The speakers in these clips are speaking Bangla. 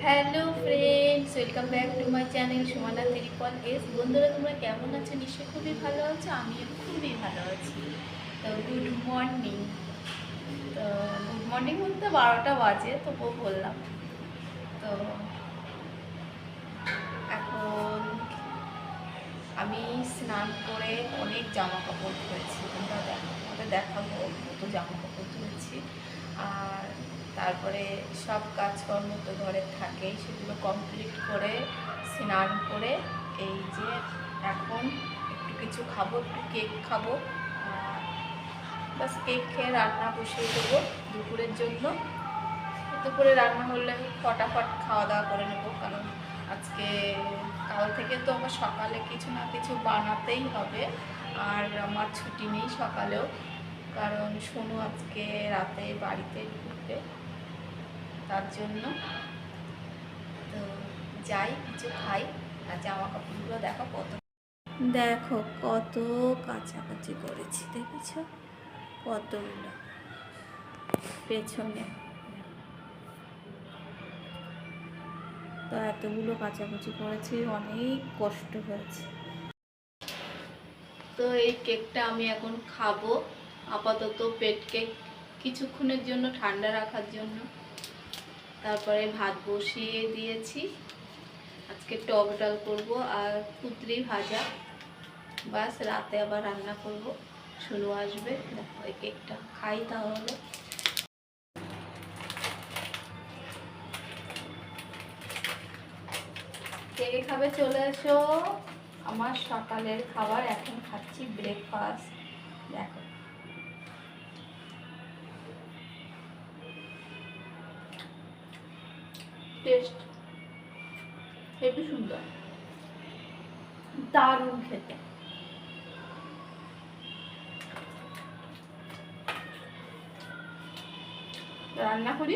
Hello friends, welcome back to my channel Sumana triple S. বন্ধুরা, তোমরা কেমন আছো? নিশ্চয়ই খুবই ভালো আছো। আমিও খুবই ভালো আছি। তো গুড মর্নিং। তো গুড মর্নিং বলতে 12টা বাজে, তবুও বললাম। তো এখন আমি স্নান করে অনেক জামা কাপড় ধুয়েছি। তোমরা দেখাবো কত জামা কাপড় ধুয়েছি। আর তারপরে সব কাজকর্ম তো ঘরে থাকেই, সেগুলো কমপ্লিট করে স্নান করে এই যে এখন একটু কিছু খাবো, একটু কেক খাবো। বাস কেক খেয়ে রান্না বসিয়ে দেবো দুপুরের জন্য। দুপুরে রান্না হলে ফটাফট খাওয়া দাওয়া করে নেবো, কারণ আজকে কাল থেকে তো আমার সকালে কিছু না কিছু বানাতেই হবে। আর আমার ছুটি নেই সকালেও, কারণ শোনো আজকে রাতে বাড়িতে ঢুকবে, তার জন্য। তো যাই, কিছু খাই। আর জামা কাপড়গুলো দেখো কত কাছাকাছি করেছি, দেখেছ কতগুলো পেছনে। তো এতগুলো কাচাকুচি করেছি, অনেক কষ্ট হয়েছে। তো এই কেকটা আমি এখন খাবো, আপাতত পেট কেক, কিছুক্ষণের জন্য ঠান্ডা রাখার জন্য। তারপরে ভাত বসিয়ে দিয়েছি, আজকে টক ডাল করবো আর কুদরি ভাজা। বাস, রাতে আবার রান্না করব। শুনু আসবে। দেখো এই কেকটা খাই তাহলে। কে খাবে চলে এসো। আমার সকালের খাবার, এখন খাচ্ছি ব্রেকফাস্ট। দেখো টেস্ট হেবি সুন্দর, দারুণ খেতে। রান্না করি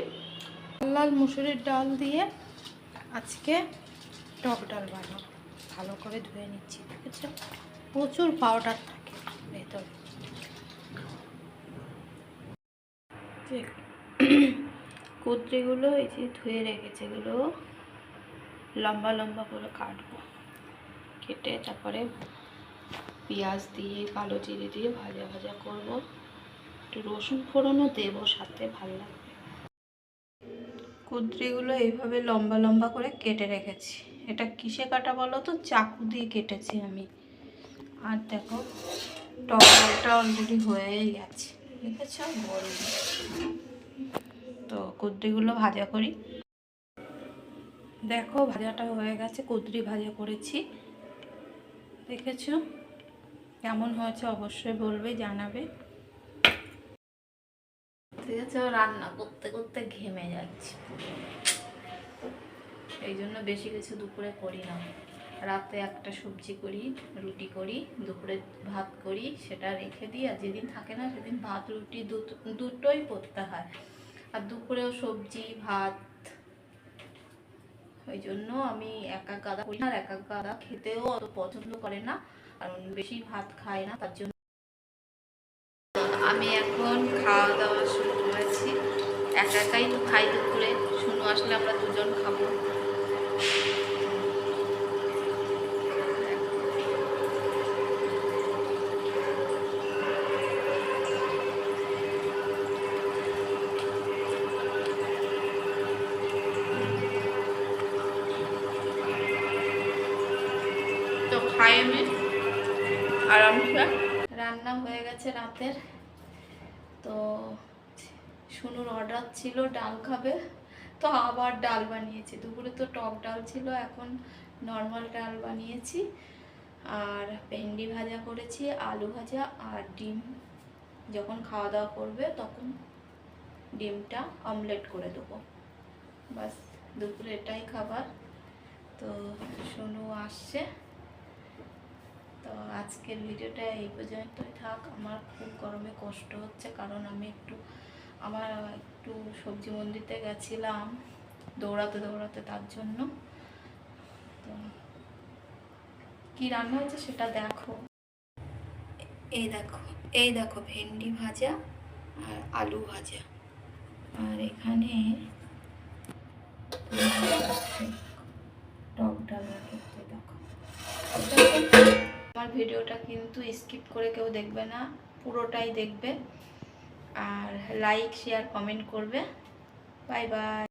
লাল মুসুরির ডাল দিয়ে, আজকে টক ডাল বানাবো। ভালো করে ধুয়ে নিচ্ছি, দেখেছো প্রচুর পাউডার থাকে ভেতরে। কুদ্রিগুলো এই যে ধুয়ে রেখেছে, এগুলো লম্বা লম্বা করে কাটবো। কেটে তারপরে পেঁয়াজ দিয়ে কালো জিরে দিয়ে ভাজা ভাজা করব। একটু রসুন ফোড়নও দেবো সাথে, ভালো লাগবে। কুদ্রিগুলো এইভাবে লম্বা লম্বা করে কেটে রেখেছি। এটা কিসে কাটা বলো তো? চাকু দিয়ে কেটেছি আমি। আর দেখো টক ডালটা অলরেডি হয়েই গেছে, দেখেছ গরম। তো কুদ্রিগুলো ভাজা করি। দেখো ভাজাটা হয়ে গেছে, কুদ্রি ভাজা করেছি। দেখেছো কেমন হয়েছে? অবশ্যই বলবে, জানাবে। ঠিক আছে, রান্না করতে করতে ঘেমে যাচ্ছি, এই জন্য বেশি কিছু দুপুরে করি না। রাতে একটা সবজি করি, রুটি করি, দুপুরে ভাত করি, সেটা রেখে দিই। আর যেদিন থাকে না সেদিন ভাত রুটি দুটোই করতে হয়। আর দুপুরেও সবজি ভাত, ওই জন্য আমি এক এক গাদা করি না। আর এক এক গাদা খেতেও অত পছন্দ করে না, কারণ বেশি ভাত খায় না, তার জন্য। আমি এখন খাওয়া দাওয়া শুরু করেছি। একা একাই তো খাই দুপুরে, শুনু আসলে আমরা দুজন খাবো। তো খাই আমি আরামসে। রান্না হয়ে গেছে রাতের। তো শুনুর অর্ডার ছিল ডাল খাবে, তো আবার ডাল বানিয়েছি। দুপুরে তো টক ডাল ছিল, এখন নর্মাল ডাল বানিয়েছি। আর ভেন্ডি ভাজা করেছি, আলু ভাজা আর ডিম। যখন খাওয়া দাওয়া করবে তখন ডিমটা অমলেট করে দেবো। বাস, দুপুরে এটাই খাবার। তো শুনু আসছে। তো আজকের ভিডিওটা এই পর্যন্তই থাক। আমার খুব গরমে কষ্ট হচ্ছে, কারণ আমি আমার একটু সবজি মন্ডিতে গেছিলাম দৌড়াতে দৌড়াতে, তার জন্য। তো কী রান্না হয়েছে সেটা দেখো। এই দেখো ভেন্ডি ভাজা আর আলু ভাজা। আর এখানে টক ডালের ক্ষেত্রে দেখো, আমার ভিডিওটা কিন্তু স্কিপ করে কেউ দেখবে না, পুরোটাই দেখবে আর লাইক শেয়ার কমেন্ট করবে। Bye bye.